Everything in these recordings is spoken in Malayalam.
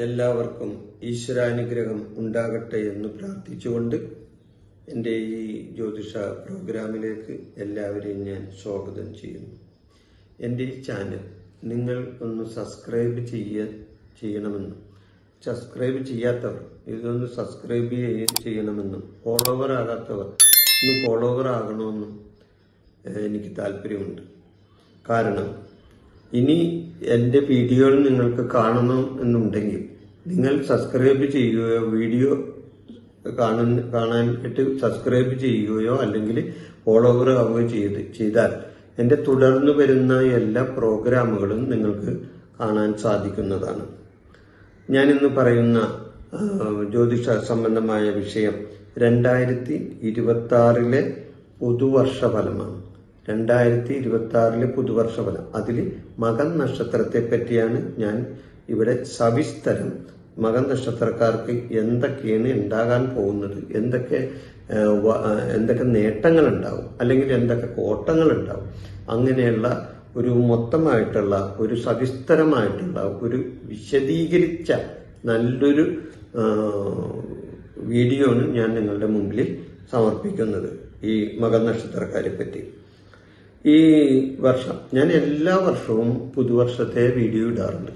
എല്ലാവർക്കും ഈശ്വരാനുഗ്രഹം ഉണ്ടാകട്ടെ എന്ന് പ്രാർത്ഥിച്ചുകൊണ്ട് എൻ്റെ ഈ ജ്യോതിഷ പ്രോഗ്രാമിലേക്ക് എല്ലാവരെയും ഞാൻ സ്വാഗതം ചെയ്യുന്നു. എൻ്റെ ഈ ചാനൽ നിങ്ങൾ ഒന്ന് സബ്സ്ക്രൈബ് ചെയ്യണമെന്നും സബ്സ്ക്രൈബ് ചെയ്യാത്തവർ ഇതൊന്ന് സബ്സ്ക്രൈബ് ചെയ്യണമെന്നും ഫോളോവർ ആകാത്തവർ ഒന്ന് ഫോളോവർ ആകണമെന്നും എനിക്ക് താല്പര്യമുണ്ട്. കാരണം ഇനി എൻ്റെ വീഡിയോകൾ നിങ്ങൾക്ക് കാണണം എന്നുണ്ടെങ്കിൽ നിങ്ങൾ സബ്സ്ക്രൈബ് ചെയ്യുകയോ വീഡിയോ കാണാനായിട്ട് സബ്സ്ക്രൈബ് ചെയ്യുകയോ അല്ലെങ്കിൽ ഫോളോവർ ആവുകയോ ചെയ്താൽ എൻ്റെ തുടർന്ന് വരുന്ന എല്ലാ പ്രോഗ്രാമുകളും നിങ്ങൾക്ക് കാണാൻ സാധിക്കുന്നതാണ്. ഞാനിന്ന് പറയുന്ന ജ്യോതിഷ സംബന്ധമായ വിഷയം 2026 പുതുവർഷ ഫലമാണ്. 2026 പുതുവർഷ ഫലം. അതിൽ മകം നക്ഷത്രത്തെ പറ്റിയാണ് ഞാൻ ഇവിടെ സവിസ്തരം മകം നക്ഷത്രക്കാർക്ക് എന്തൊക്കെയാണ് ഉണ്ടാകാൻ പോകുന്നത്, എന്തൊക്കെ നേട്ടങ്ങൾ ഉണ്ടാവും അല്ലെങ്കിൽ എന്തൊക്കെ കോട്ടങ്ങൾ ഉണ്ടാവും, അങ്ങനെയുള്ള ഒരു മൊത്തമായിട്ടുള്ള ഒരു സവിസ്തരമായിട്ടുള്ള ഒരു വിശദീകരിച്ച നല്ലൊരു വീഡിയോ ആണ് ഞാൻ നിങ്ങളുടെ മുമ്പിൽ സമർപ്പിക്കുന്നത് ഈ മകം നക്ഷത്രക്കാരെ പറ്റി. ഈ വർഷം ഞാൻ എല്ലാ വർഷവും പുതുവർഷത്തെ വീഡിയോ ഇടാറുണ്ട്.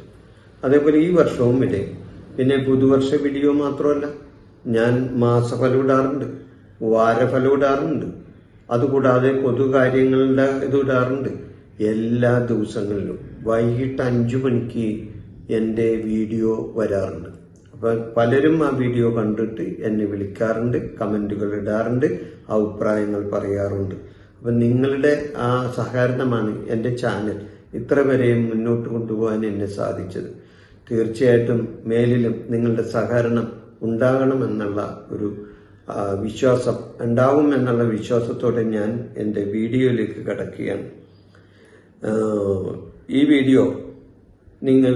അതേപോലെ ഈ വർഷവും ഇടയും. പിന്നെ പുതുവർഷ വീഡിയോ മാത്രമല്ല, ഞാൻ മാസഫലം ഇടാറുണ്ട്, വാരഫലം ഇടാറുണ്ട്, അതുകൂടാതെ പൊതുകാര്യങ്ങളുടെ ഇത് ഇടാറുണ്ട്. എല്ലാ ദിവസങ്ങളിലും വൈകിട്ട് 5 മണിക്ക് എൻ്റെ വീഡിയോ വരാറുണ്ട്. അപ്പം പലരും ആ വീഡിയോ കണ്ടിട്ട് എന്നെ വിളിക്കാറുണ്ട്, കമൻറ്റുകൾ ഇടാറുണ്ട്, അഭിപ്രായങ്ങൾ പറയാറുണ്ട്. അപ്പം നിങ്ങളുടെ ആ സഹകരണമാണ് എൻ്റെ ചാനൽ ഇത്ര വരെയും മുന്നോട്ട് കൊണ്ടുപോകാൻ എന്നെ സാധിച്ചത്. തീർച്ചയായിട്ടും മേലിലും നിങ്ങളുടെ സഹകരണം ഉണ്ടാകണമെന്നുള്ള ഒരു വിശ്വാസം ഉണ്ടാവും എന്നുള്ള വിശ്വാസത്തോടെ ഞാൻ എൻ്റെ വീഡിയോയിലേക്ക് കടക്കുകയാണ്. ഈ വീഡിയോ നിങ്ങൾ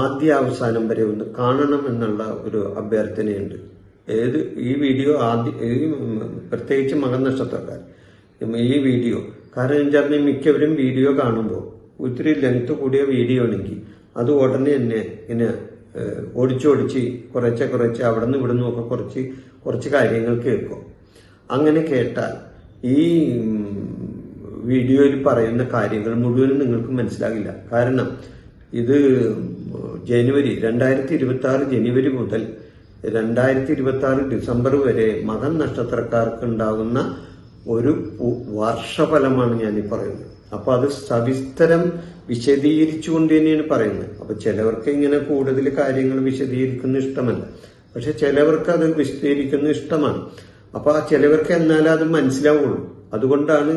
ആദ്യ അവസാനം വരെ ഒന്ന് കാണണം എന്നുള്ള ഒരു അഭ്യർത്ഥനയുണ്ട്. ഈ വീഡിയോ പ്രത്യേകിച്ച് മകം നക്ഷത്രക്കാർ ഈ വീഡിയോ, കാരണം വെച്ചാൽ മിക്കവരും വീഡിയോ കാണുമ്പോൾ ഒത്തിരി ലെങ്ത് കൂടിയ വീഡിയോ ആണെങ്കിൽ അത് ഉടനെ തന്നെ ഇങ്ങനെ ഓടിച്ച് കുറച്ച് അവിടെ നിന്ന് ഇവിടെ നിന്നൊക്കെ കുറച്ച് കാര്യങ്ങൾ കേൾക്കും. അങ്ങനെ കേട്ടാൽ ഈ വീഡിയോയിൽ പറയുന്ന കാര്യങ്ങൾ മുഴുവനും നിങ്ങൾക്ക് മനസ്സിലാകില്ല. കാരണം ഇത് 2026 ജനുവരി മുതൽ 2026 ഡിസംബർ വരെ മകം നക്ഷത്രക്കാർക്ക് ഉണ്ടാകുന്ന ഒരു വർഷഫലമാണ് ഞാൻ ഈ പറയുന്നത്. അപ്പൊ അത് സവിസ്തരം വിശദീകരിച്ചുകൊണ്ട് തന്നെയാണ് പറയുന്നത്. അപ്പൊ ചിലവർക്ക് ഇങ്ങനെ കൂടുതൽ കാര്യങ്ങൾ വിശദീകരിക്കുന്ന ഇഷ്ടമല്ല, പക്ഷെ ചിലവർക്ക് അത് വിശദീകരിക്കുന്ന ഇഷ്ടമാണ്. അപ്പൊ ആ ചിലവർക്ക് എന്നാലും അത് മനസ്സിലാവുള്ളൂ. അതുകൊണ്ടാണ്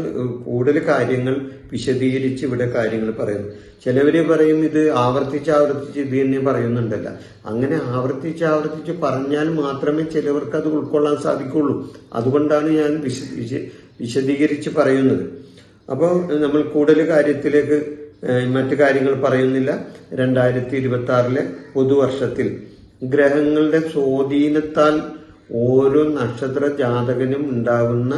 കൂടുതൽ കാര്യങ്ങൾ വിശദീകരിച്ച് ഇവിടെ കാര്യങ്ങൾ പറയുന്നത്. ചിലവര് പറയും ഇത് ആവർത്തിച്ച് ഇത് തന്നെ പറയുന്നുണ്ടല്ല. അങ്ങനെ ആവർത്തിച്ച് പറഞ്ഞാൽ മാത്രമേ ചിലവർക്ക് അത് ഉൾക്കൊള്ളാൻ സാധിക്കുള്ളൂ. അതുകൊണ്ടാണ് ഞാൻ വിശദീകരിച്ച് പറയുന്നത്. അപ്പോൾ നമ്മൾ കൂടുതൽ കാര്യത്തിലേക്ക് മറ്റു കാര്യങ്ങൾ പറയുന്നില്ല. 2026 പുതുവർഷത്തിൽ ഗ്രഹങ്ങളുടെ സ്വാധീനത്താൽ ഓരോ നക്ഷത്ര ജാതകനും ഉണ്ടാകുന്ന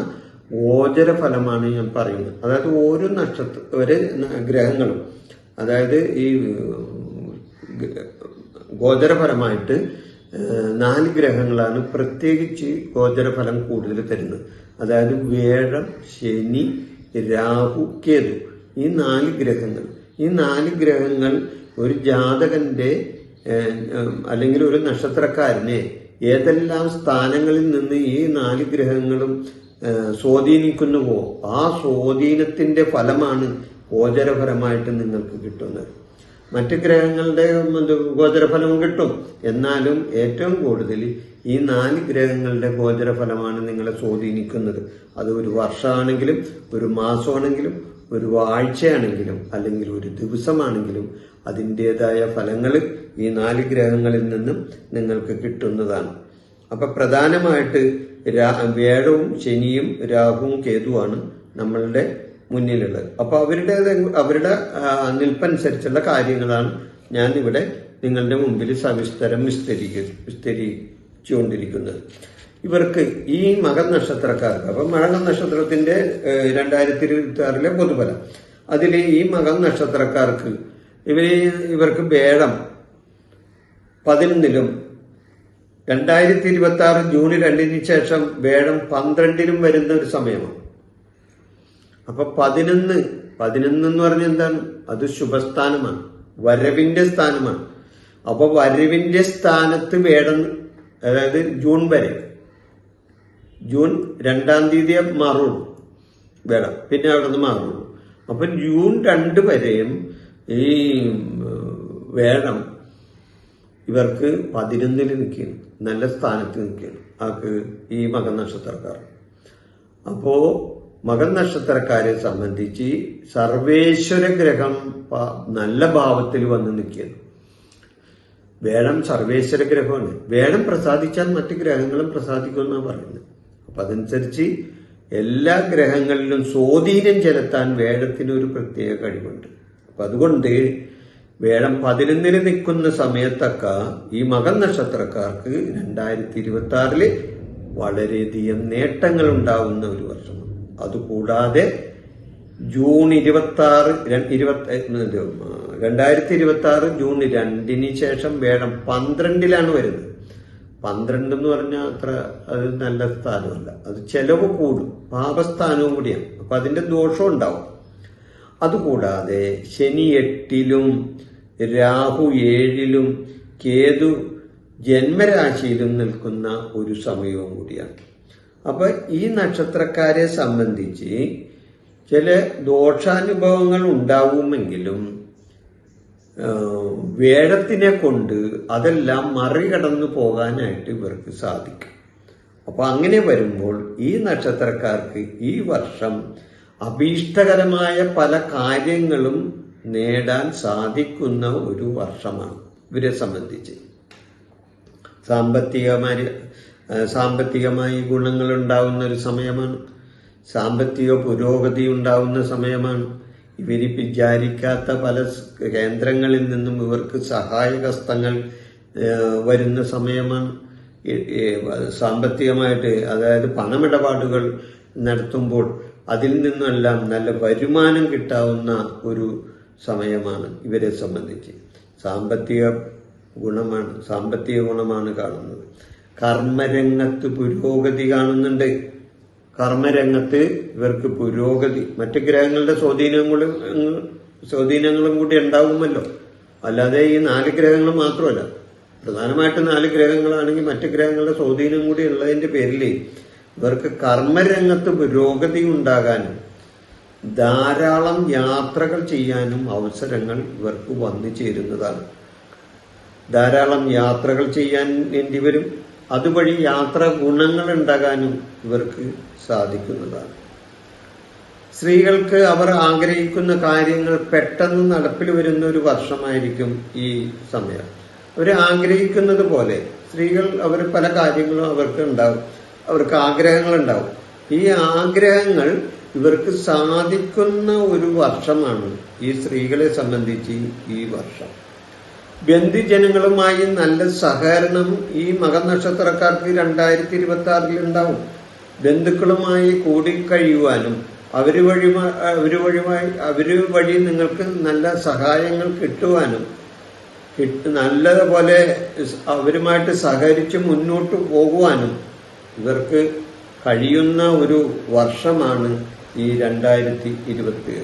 ഗോചര ഫലമാണ് ഞാൻ പറയുന്നത്. അതായത് ഓരോ ഗ്രഹങ്ങളും, അതായത് ഈ ഗോചരഫലമായിട്ട് 4 ഗ്രഹങ്ങളാണ് പ്രത്യേകിച്ച് ഗോചരഫലം കൂടുതൽ തരുന്നത്. അതായത് വ്യാഴം, ശനി, രാഹു, കേതു, ഈ 4 ഗ്രഹങ്ങൾ ഒരു ജാതകന്റെ അല്ലെങ്കിൽ ഒരു നക്ഷത്രക്കാരനെ ഏതെല്ലാം സ്ഥാനങ്ങളിൽ നിന്ന് ഈ 4 ഗ്രഹങ്ങളും സ്വാധീനിക്കുന്നുവോ ആ സ്വാധീനത്തിന്റെ ഫലമാണ് ഗോചരഫലമായിട്ട് നിങ്ങൾക്ക് കിട്ടുന്നത്. മറ്റ് ഗ്രഹങ്ങളുടെ ഗോചരഫലം കിട്ടും, എന്നാലും ഏറ്റവും കൂടുതൽ ഈ 4 ഗ്രഹങ്ങളുടെ ഗോചരഫലമാണ് നിങ്ങളെ സ്വാധീനിക്കുന്നത്. അത് ഒരു വർഷമാണെങ്കിലും ഒരു മാസമാണെങ്കിലും ഒരു ആഴ്ചയാണെങ്കിലും അല്ലെങ്കിൽ ഒരു ദിവസമാണെങ്കിലും അതിൻ്റെതായ ഫലങ്ങൾ ഈ 4 ഗ്രഹങ്ങളിൽ നിന്നും നിങ്ങൾക്ക് കിട്ടുന്നതാണ്. അപ്പൊ പ്രധാനമായിട്ട് വ്യാഴവും ശനിയും രാഹുവും കേതുവാണ് നമ്മളുടെ മുന്നിലുള്ളത്. അപ്പൊ അവരുടെ നിൽപ്പനുസരിച്ചുള്ള കാര്യങ്ങളാണ് ഞാൻ ഇവിടെ നിങ്ങളുടെ മുമ്പിൽ സവിസ്തരം വിസ്തരിച്ചുകൊണ്ടിരിക്കുന്നത്. ഇവർക്ക് ഈ മകം നക്ഷത്രക്കാർക്ക്, അപ്പൊ മകം നക്ഷത്രത്തിന്റെ 2026 പൊതുഫലം, അതിൽ ഈ മകം നക്ഷത്രക്കാർക്ക് ഇവർക്ക് വേഴം 11-ലും 2026 ജൂൺ 2-ന് ശേഷം വേഴം 12-ലും വരുന്ന ഒരു സമയമാണ്. അപ്പൊ 11 എന്ന് പറഞ്ഞ എന്താണ്? അത് ശുഭസ്ഥാനമാണ്, വരവിന്റെ സ്ഥാനമാണ്. അപ്പൊ വരവിന്റെ സ്ഥാനത്ത് വേഴം, അതായത് ജൂൺ വരെ, ജൂൺ 2-ാം തീയതി മാറുള്ളൂ വേഴം, പിന്നെ അവിടെ നിന്ന് മാറുള്ളൂ. അപ്പൊ ജൂൺ 2 വരെയും ഈ വേഴം ഇവർക്ക് 11-ൽ നിൽക്കുകയാണ്, നല്ല സ്ഥാനത്ത് നിൽക്കുകയാണ് ആക്ക് ഈ മകൻ നക്ഷത്രക്കാർ. അപ്പോ മകൻ നക്ഷത്രക്കാരെ സംബന്ധിച്ച് സർവേശ്വര ഗ്രഹം നല്ല ഭാവത്തിൽ വന്ന് നിൽക്കുകയാണ്. വേഴം സർവേശ്വര ഗ്രഹമാണ്. വേഴം പ്രസാദിച്ചാൽ മറ്റു ഗ്രഹങ്ങളും പ്രസാദിക്കുമെന്നാണ് പറയുന്നത്. അപ്പൊ അതനുസരിച്ച് എല്ലാ ഗ്രഹങ്ങളിലും സ്വാധീനം ചെലുത്താൻ വേഴത്തിനൊരു പ്രത്യേക കഴിവുണ്ട്. അപ്പൊ അതുകൊണ്ട് വേഴം 11-ൽ നിൽക്കുന്ന സമയത്തൊക്കെ ഈ മകൻ നക്ഷത്രക്കാർക്ക് 2026 വളരെയധികം നേട്ടങ്ങൾ ഉണ്ടാവുന്ന ഒരു വർഷമാണ്. അതുകൂടാതെ ജൂൺ 2026 ജൂൺ 2-ന് ശേഷം വേഴം 12-ലാണ് വരുന്നത്. 12 എന്ന് പറഞ്ഞാൽ അത്ര അത് നല്ല സ്ഥാനമല്ല, അത് ചെലവ് കൂടും, പാപസ്ഥാനവും കൂടിയാണ്. അപ്പൊ അതിന്റെ ദോഷം ഉണ്ടാവും. അതുകൂടാതെ ശനി 8-ലും രാഹു 7-ലും കേതു ജന്മരാശിയിലും നിൽക്കുന്ന ഒരു സമയവും കൂടിയാണ്. അപ്പൊ ഈ നക്ഷത്രക്കാരെ സംബന്ധിച്ച് ചില ദോഷാനുഭവങ്ങൾ ഉണ്ടാവുമെങ്കിലും വേഴത്തിനെ കൊണ്ട് അതെല്ലാം മറികടന്നു പോകാനായിട്ട് ഇവർക്ക് സാധിക്കും. അപ്പൊ അങ്ങനെ വരുമ്പോൾ ഈ നക്ഷത്രക്കാർക്ക് ഈ വർഷം അഭീഷ്ടകരമായ പല കാര്യങ്ങളും നേടാൻ സാധിക്കുന്ന ഒരു വർഷമാണ് ഇവരെ സംബന്ധിച്ച്. സാമ്പത്തികമായി ഗുണങ്ങൾ ഉണ്ടാവുന്ന ഒരു സമയമാണ്. സാമ്പത്തിക പുരോഗതി ഉണ്ടാവുന്ന സമയമാണ്. ഇവർ വിചാരിക്കാത്ത പല കേന്ദ്രങ്ങളിൽ നിന്നും ഇവർക്ക് സഹായഹസ്തങ്ങൾ വരുന്ന സമയമാണ്. സാമ്പത്തികമായിട്ട്, അതായത് പണമിടപാടുകൾ നടത്തുമ്പോൾ അതിൽ നിന്നെല്ലാം നല്ല വരുമാനം കിട്ടാവുന്ന ഒരു സമയമാണ് ഇവരെ സംബന്ധിച്ച്. സാമ്പത്തിക ഗുണമാണ് കാണുന്നത്. കർമ്മരംഗത്ത് പുരോഗതി കാണുന്നുണ്ട്. കർമ്മരംഗത്ത് ഇവർക്ക് പുരോഗതി, മറ്റു ഗ്രഹങ്ങളുടെ സ്വാധീനങ്ങളും കൂടി ഉണ്ടാവുമല്ലോ. അല്ലാതെ ഈ 4 ഗ്രഹങ്ങൾ മാത്രമല്ല, പ്രധാനമായിട്ട് 4 ഗ്രഹങ്ങളാണെങ്കിൽ മറ്റു ഗ്രഹങ്ങളുടെ സ്വാധീനം കൂടി ഉള്ളതിന്റെ പേരിൽ ഇവർക്ക് കർമ്മരംഗത്ത് പുരോഗതി ഉണ്ടാകാനും ധാരാളം യാത്രകൾ ചെയ്യാനും അവസരങ്ങൾ ഇവർക്ക് വന്നു ചേരുന്നതാണ്. ധാരാളം യാത്രകൾ ചെയ്യാൻ വേണ്ടി വരും. അതുവഴി യാത്രാ ഗുണങ്ങൾ ഉണ്ടാകാനും ഇവർക്ക് സാധിക്കുന്നതാണ്. സ്ത്രീകൾക്ക് അവർ ആഗ്രഹിക്കുന്ന കാര്യങ്ങൾ പെട്ടെന്ന് നടപ്പിൽ വരുന്ന ഒരു വർഷമായിരിക്കും ഈ സമയം. അവർ ആഗ്രഹിക്കുന്നത് പോലെ സ്ത്രീകൾ പല കാര്യങ്ങളും അവർക്ക് ഉണ്ടാവും, അവർക്ക് ആഗ്രഹങ്ങളുണ്ടാവും. ഈ ആഗ്രഹങ്ങൾ ഇവർക്ക് സാധിക്കുന്ന ഒരു വർഷമാണ് ഈ സ്ത്രീകളെ സംബന്ധിച്ച് ഈ വർഷം. ബന്ധുജനങ്ങളുമായി നല്ല സഹകരണം ഈ മകൻ നക്ഷത്രക്കാർക്ക് 2026 ഉണ്ടാവും. ബന്ധുക്കളുമായി കൂടിക്കഴിയുവാനും അവര് വഴി നിങ്ങൾക്ക് നല്ല സഹായങ്ങൾ കിട്ടുവാനും നല്ലതുപോലെ അവരുമായിട്ട് സഹകരിച്ച് മുന്നോട്ട് പോകുവാനും ഇവർക്ക് കഴിയുന്ന ഒരു വർഷമാണ് ഈ 2026.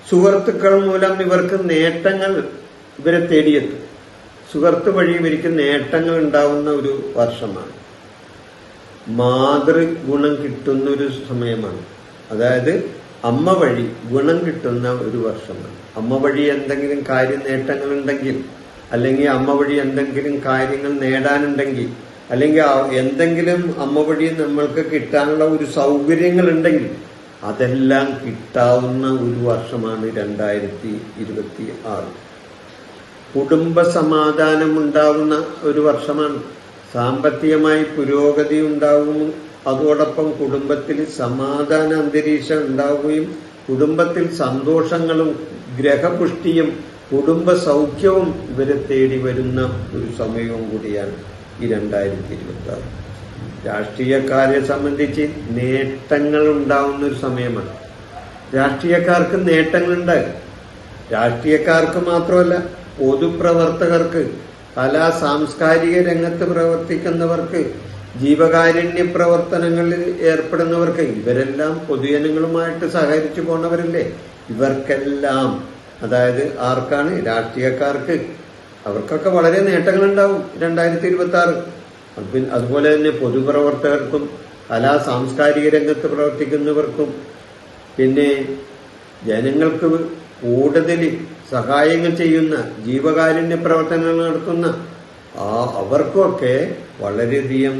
സുഹൃത്തുക്കൾ മൂലം ഇവർക്ക് നേട്ടങ്ങൾ ഇവരെ തേടിയെത്തും. സുഹൃത്ത് വഴി ഇവർക്ക് നേട്ടങ്ങൾ ഉണ്ടാവുന്ന ഒരു വർഷമാണ്. മാതൃഗുണം കിട്ടുന്ന ഒരു സമയമാണ്. അതായത് അമ്മ വഴി ഗുണം കിട്ടുന്ന ഒരു വർഷമാണ്. അമ്മ വഴി എന്തെങ്കിലും നേട്ടങ്ങൾ ഉണ്ടെങ്കിൽ, അല്ലെങ്കിൽ അമ്മ വഴി എന്തെങ്കിലും കാര്യങ്ങൾ നേടാനുണ്ടെങ്കിൽ, അല്ലെങ്കിൽ എന്തെങ്കിലും അമ്മ വഴി നമ്മൾക്ക് കിട്ടാനുള്ള ഒരു സൗകര്യങ്ങൾ ഉണ്ടെങ്കിൽ അതെല്ലാം കിട്ടാവുന്ന ഒരു വർഷമാണ് 2026. കുടുംബ സമാധാനം ഉണ്ടാവുന്ന ഒരു വർഷമാണ്. സാമ്പത്തികമായി പുരോഗതി ഉണ്ടാവും. അതോടൊപ്പം കുടുംബത്തിൽ സമാധാന അന്തരീക്ഷം ഉണ്ടാവുകയും കുടുംബത്തിൽ സന്തോഷങ്ങളും ഗ്രഹപുഷ്ടിയും കുടുംബ സൗഖ്യവും ഇവരെ തേടി വരുന്ന ഒരു സമയവും കൂടിയാണ് ഈ 2026. രാഷ്ട്രീയക്കാരെ സംബന്ധിച്ച് നേട്ടങ്ങൾ ഉണ്ടാവുന്ന ഒരു സമയമാണ്. രാഷ്ട്രീയക്കാർക്ക് നേട്ടങ്ങളുണ്ടാകും. രാഷ്ട്രീയക്കാർക്ക് മാത്രമല്ല, പൊതുപ്രവർത്തകർക്ക്, കലാ സാംസ്കാരിക രംഗത്ത് പ്രവർത്തിക്കുന്നവർക്ക്, ജീവകാരുണ്യ പ്രവർത്തനങ്ങളിൽ ഏർപ്പെടുന്നവർക്ക്, ഇവരെല്ലാം പൊതുജനങ്ങളുമായിട്ട് സഹകരിച്ചു പോണവരല്ലേ. ഇവർക്കെല്ലാം, അതായത് ആർക്കാണ്? രാഷ്ട്രീയക്കാർക്ക്. അവർക്കൊക്കെ വളരെ നേട്ടങ്ങളുണ്ടാവും 2026. അതുപോലെ തന്നെ പൊതുപ്രവർത്തകർക്കും കലാ സാംസ്കാരിക രംഗത്ത് പ്രവർത്തിക്കുന്നവർക്കും പിന്നെ ജനങ്ങൾക്ക് കൂടുതൽ സഹായങ്ങൾ ചെയ്യുന്ന, ജീവകാരുണ്യ പ്രവർത്തനങ്ങൾ നടത്തുന്ന അവർക്കൊക്കെ വളരെയധികം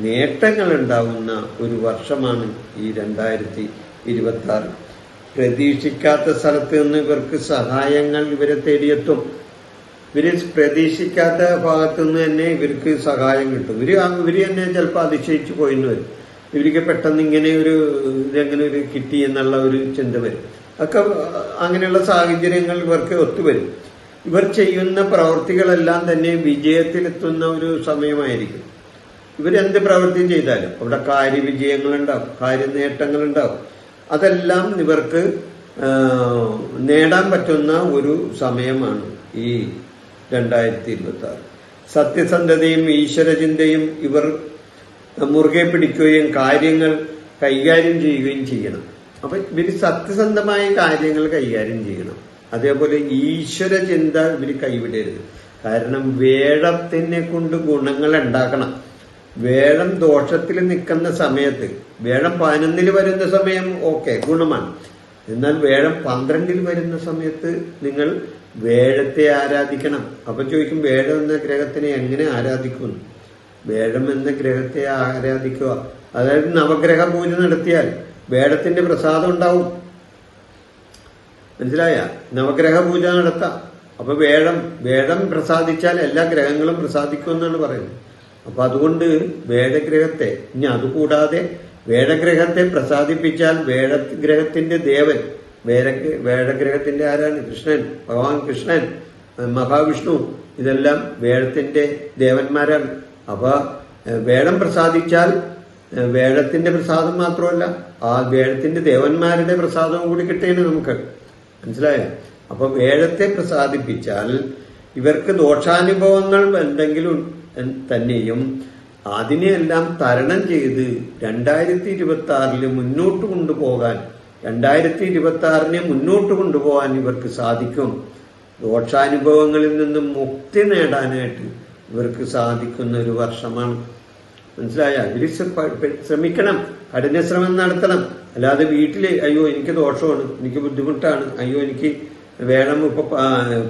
നേട്ടങ്ങൾ ഉണ്ടാകുന്ന ഒരു വർഷമാണ് ഈ 2026. പ്രതീക്ഷിക്കാത്ത സ്ഥലത്ത് നിന്ന് ഇവർക്ക് സഹായങ്ങൾ ഇവരെ തേടിയെത്തും. ഇവര് പ്രതീക്ഷിക്കാത്ത ഭാഗത്തു നിന്ന് തന്നെ ഇവർക്ക് സഹായം കിട്ടും. ഇവര് തന്നെ ചിലപ്പോൾ അതിശയിച്ചു പോയിന്ന് വരും. ഇവർക്ക് പെട്ടെന്ന് ഇതെങ്ങനെ ഒരു കിട്ടി എന്നുള്ള ഒരു ചിന്ത വരും. ഒക്കെ അങ്ങനെയുള്ള സാഹചര്യങ്ങൾ ഇവർക്ക് ഒത്തുവരും. ഇവർ ചെയ്യുന്ന പ്രവൃത്തികളെല്ലാം തന്നെ വിജയത്തിലെത്തുന്ന ഒരു സമയമായിരിക്കും. ഇവരെന്ത് പ്രവൃത്തി ചെയ്താലും അവിടെ കാര്യവിജയങ്ങളുണ്ടാവും, കാര്യനേട്ടങ്ങളുണ്ടാവും. അതെല്ലാം ഇവർക്ക് നേടാൻ പറ്റുന്ന ഒരു സമയമാണ് ഈ 2026. സത്യസന്ധതയും ഈശ്വരചിന്തയും ഇവർ മുറുകെ പിടിക്കുകയും കാര്യങ്ങൾ കൈകാര്യം ചെയ്യുകയും ചെയ്യണം. അപ്പൊ ഇവര് സത്യസന്ധമായ കാര്യങ്ങൾ കൈകാര്യം ചെയ്യണം. അതേപോലെ ഈശ്വരചിന്ത ഇവര് കൈവിടരുത്. കാരണം വേഴത്തിനെ കൊണ്ട് ഗുണങ്ങൾ ഉണ്ടാക്കണം. വേഴം ദോഷത്തിൽ നിൽക്കുന്ന സമയത്ത്, വേഴം 11 വരുന്ന സമയം ഓക്കെ, ഗുണമാണ്. എന്നാൽ വേഴം 12 വരുന്ന സമയത്ത് നിങ്ങൾ വേഴത്തെ ആരാധിക്കണം. അപ്പൊ ചോദിക്കും, വേഴം എന്ന ഗ്രഹത്തിനെ എങ്ങനെ ആരാധിക്കുന്നു? വേഴം എന്ന ഗ്രഹത്തെ ആരാധിക്കുക, അതായത് നവഗ്രഹ പൂജ നടത്തിയാൽ വേഴത്തിന്റെ പ്രസാദം ഉണ്ടാവും. മനസ്സിലായ? നവഗ്രഹ പൂജ നടത്താം. അപ്പൊ വേഴം പ്രസാദിച്ചാൽ എല്ലാ ഗ്രഹങ്ങളും പ്രസാദിക്കുമെന്നാണ് പറയുന്നത്. അപ്പൊ അതുകൊണ്ട് വേഴഗ്രഹത്തെ, ഇനി അതുകൂടാതെ വേഴഗ്രഹത്തെ പ്രസാദിപ്പിച്ചാൽ വേഴഗ്രഹത്തിന്റെ ദേവൻ, വേഴഗ്രഹത്തിന്റെ ആരാണ്? കൃഷ്ണൻ, ഭഗവാൻ കൃഷ്ണൻ, മഹാവിഷ്ണു, ഇതെല്ലാം വേഴത്തിന്റെ ദേവന്മാരാണ്. അപ്പൊ വേഴം പ്രസാദിച്ചാൽ വേഴത്തിന്റെ പ്രസാദം മാത്രമല്ല, ആ വേഴത്തിന്റെ ദേവന്മാരുടെ പ്രസാദവും കൂടി കിട്ടേന് നമുക്ക്. മനസ്സിലായോ? അപ്പൊ വേഴത്തെ പ്രസാദിപ്പിച്ചാൽ ഇവർക്ക് ദോഷാനുഭവങ്ങൾ എന്തെങ്കിലും തന്നെയും അതിനെയെല്ലാം തരണം ചെയ്ത് 2026 മുന്നോട്ട് കൊണ്ടുപോകാൻ, 2026 മുന്നോട്ട് കൊണ്ടുപോകാൻ ഇവർക്ക് സാധിക്കും. ദോഷാനുഭവങ്ങളിൽ നിന്നും മുക്തി നേടാനായിട്ട് ഇവർക്ക് സാധിക്കുന്ന ഒരു വർഷമാണ്. മനസ്സിലായ? ഇവര് ശ്രമിക്കണം, കഠിന ശ്രമം നടത്തണം. അല്ലാതെ വീട്ടില് അയ്യോ എനിക്ക് ദോഷമാണ്, എനിക്ക് ബുദ്ധിമുട്ടാണ്, അയ്യോ എനിക്ക് വേഴം ഇപ്പൊ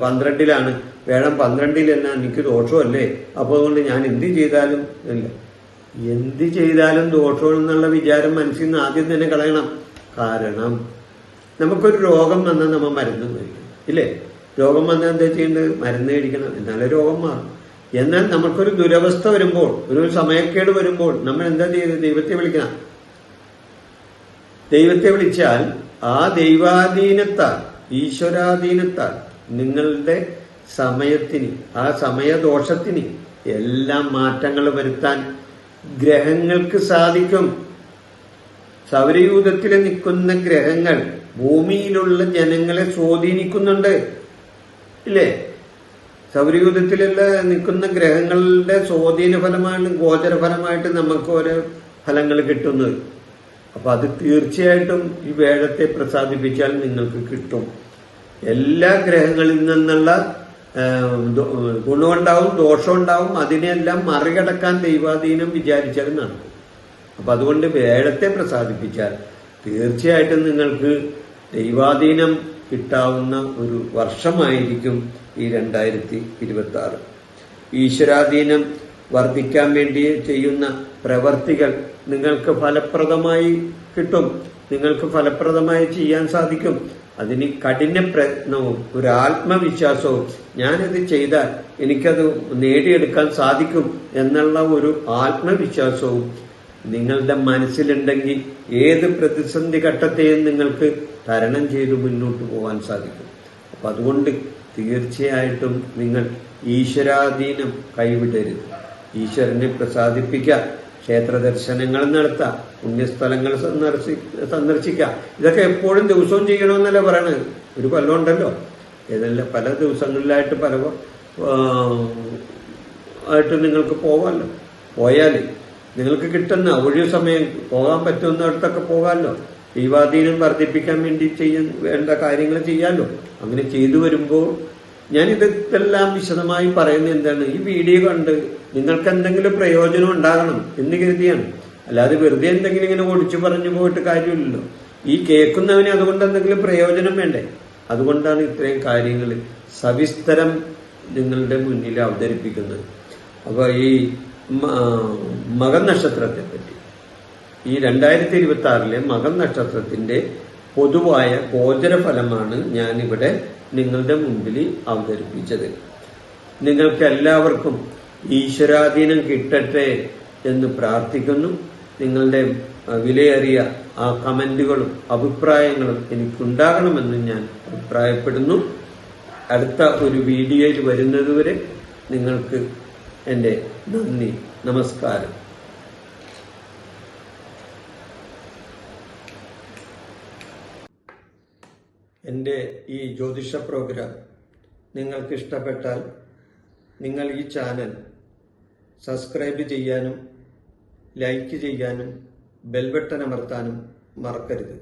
12 വേഴം 12 എനിക്ക് ദോഷമല്ലേ, അപ്പൊ അതുകൊണ്ട് ഞാൻ എന്ത് ചെയ്താലും ഇല്ല. എന്ത് ചെയ്താലും ദോഷമെന്നുള്ള വിചാരം മനസ്സിൽ നിന്ന് ആദ്യം തന്നെ കളയണം. കാരണം നമുക്കൊരു രോഗം വന്നാൽ നമ്മൾ മരുന്ന് കഴിക്കണം, ഇല്ലേ? രോഗം വന്നാൽ എന്താ ചെയ്യേണ്ടത്? മരുന്ന് കഴിക്കണം, എന്നാലേ രോഗം മാറും. എന്നാൽ നമുക്കൊരു ദുരവസ്ഥ വരുമ്പോൾ, ഒരു സമയക്കേട് വരുമ്പോൾ നമ്മൾ എന്താ ചെയ്യുന്നത്? ദൈവത്തെ വിളിക്കണം. ദൈവത്തെ വിളിച്ചാൽ ആ ദൈവാധീനത്താൽ, ഈശ്വരാധീനത്താൽ നിങ്ങളുടെ സമയത്തിന്, ആ സമയദോഷത്തിന് എല്ലാം മാറ്റങ്ങൾ വരുത്താൻ ഗ്രഹങ്ങൾക്ക് സാധിക്കും. സൗരയൂഥത്തിൽ നിൽക്കുന്ന ഗ്രഹങ്ങൾ ഭൂമിയിലുള്ള ജനങ്ങളെ സ്വാധീനിക്കുന്നുണ്ട്, ഇല്ലേ? സൗരയൂഥത്തിലുള്ള നിൽക്കുന്ന ഗ്രഹങ്ങളുടെ സ്വാധീന ഫലമാണ്, ഗോചരഫലമായിട്ട് നമുക്ക് ഓരോ ഫലങ്ങൾ കിട്ടുന്നത്. അപ്പൊ അത് തീർച്ചയായിട്ടും ഈ വേഴത്തെ പ്രസാദിപ്പിച്ചാൽ നിങ്ങൾക്ക് കിട്ടും. എല്ലാ ഗ്രഹങ്ങളിൽ നിന്നുള്ള ഗുണമുണ്ടാവും, ദോഷമുണ്ടാവും. അതിനെല്ലാം മറികടക്കാൻ ദൈവാധീനം വിചാരിച്ചാലും നടക്കും. അപ്പൊ അതുകൊണ്ട് വേഴത്തെ പ്രസാദിപ്പിച്ചാൽ തീർച്ചയായിട്ടും നിങ്ങൾക്ക് ദൈവാധീനം കിട്ടാവുന്ന ഒരു വർഷമായിരിക്കും ഈ 2026. ഈശ്വരാധീനം വർദ്ധിക്കാൻ വേണ്ടി ചെയ്യുന്ന പ്രവർത്തികൾ നിങ്ങൾക്ക് ഫലപ്രദമായി കിട്ടും, നിങ്ങൾക്ക് ഫലപ്രദമായി ചെയ്യാൻ സാധിക്കും. അതിന് കഠിന പ്രയത്നവും ഒരു ആത്മവിശ്വാസവും, ഞാനത് ചെയ്താൽ എനിക്കത് നേടിയെടുക്കാൻ സാധിക്കും എന്നുള്ള ഒരു ആത്മവിശ്വാസവും നിങ്ങളുടെ മനസ്സിലുണ്ടെങ്കിൽ ഏത് പ്രതിസന്ധി ഘട്ടത്തെയും നിങ്ങൾക്ക് തരണം ചെയ്ത് മുന്നോട്ട് പോകാൻ സാധിക്കും. അപ്പൊ അതുകൊണ്ട് തീർച്ചയായിട്ടും നിങ്ങൾ ഈശ്വരാധീനം കൈവിടരുത്. ഈശ്വരനെ പ്രസാദിപ്പിക്കുക, ക്ഷേത്ര ദർശനങ്ങൾ നടത്തുക, പുണ്യസ്ഥലങ്ങൾ സന്ദർശിക്കുക. ഇതൊക്കെ എപ്പോഴും ദിവസവും ചെയ്യണമെന്നല്ല പറയണത്. ഒരു കൊല്ലമുണ്ടല്ലോ, ഏതെല്ലാം പല ദിവസങ്ങളിലായിട്ട് പല ആയിട്ട് നിങ്ങൾക്ക് പോകാമല്ലോ. പോയാൽ നിങ്ങൾക്ക് കിട്ടുന്ന ഒഴിവ് സമയം പോകാൻ പറ്റുന്നിടത്തൊക്കെ പോകാമല്ലോ. ദൈവാധീനം വർദ്ധിപ്പിക്കാൻ വേണ്ടി വേണ്ട കാര്യങ്ങൾ ചെയ്യാമല്ലോ. അങ്ങനെ ചെയ്തു വരുമ്പോൾ ഞാനിതെല്ലാം വിശദമായി പറയുന്നത് എന്താണ്, ഈ വീഡിയോ കണ്ട് നിങ്ങൾക്ക് എന്തെങ്കിലും പ്രയോജനം ഉണ്ടാകണം എന്ന് കരുതിയാണ്. അല്ലാതെ വെറുതെ എന്തെങ്കിലും ഇങ്ങനെ ഓടിച്ചു പറഞ്ഞു പോയിട്ട് കാര്യമില്ലല്ലോ. ഈ കേൾക്കുന്നവന് അതുകൊണ്ട് എന്തെങ്കിലും പ്രയോജനം വേണ്ടേ? അതുകൊണ്ടാണ് ഇത്രയും കാര്യങ്ങൾ സവിസ്തരം നിങ്ങളുടെ മുന്നിൽ അവതരിപ്പിക്കുന്നത്. അപ്പോൾ ഈ മകം നക്ഷത്രത്തെ പറ്റി, ഈ 2026 മകം നക്ഷത്രത്തിന്റെ പൊതുവായ ഗോചരഫലമാണ് ഞാനിവിടെ നിങ്ങളുടെ മുമ്പിൽ അവതരിപ്പിച്ചത്. നിങ്ങൾക്ക് എല്ലാവർക്കും ഈശ്വരാധീനം കിട്ടട്ടെ എന്ന് പ്രാർത്ഥിക്കുന്നു. നിങ്ങളുടെ വിലയേറിയ ആ കമന്റുകളും അഭിപ്രായങ്ങളും എനിക്കുണ്ടാകണമെന്ന് ഞാൻ അഭിപ്രായപ്പെടുന്നു. അടുത്ത ഒരു വീഡിയോയിൽ വരുന്നതുവരെ നിങ്ങൾക്ക് എൻ്റെ നന്ദി, നമസ്കാരം. എൻ്റെ ഈ ജ്യോതിഷ പ്രോഗ്രാം നിങ്ങൾക്ക് ഇഷ്ടപ്പെട്ടാൽ നിങ്ങൾ ഈ ചാനൽ സബ്സ്ക്രൈബ് ചെയ്യാനും ലൈക്ക് ചെയ്യാനും ബെൽ ബട്ടൺ അമർത്താനും മറക്കരുത്.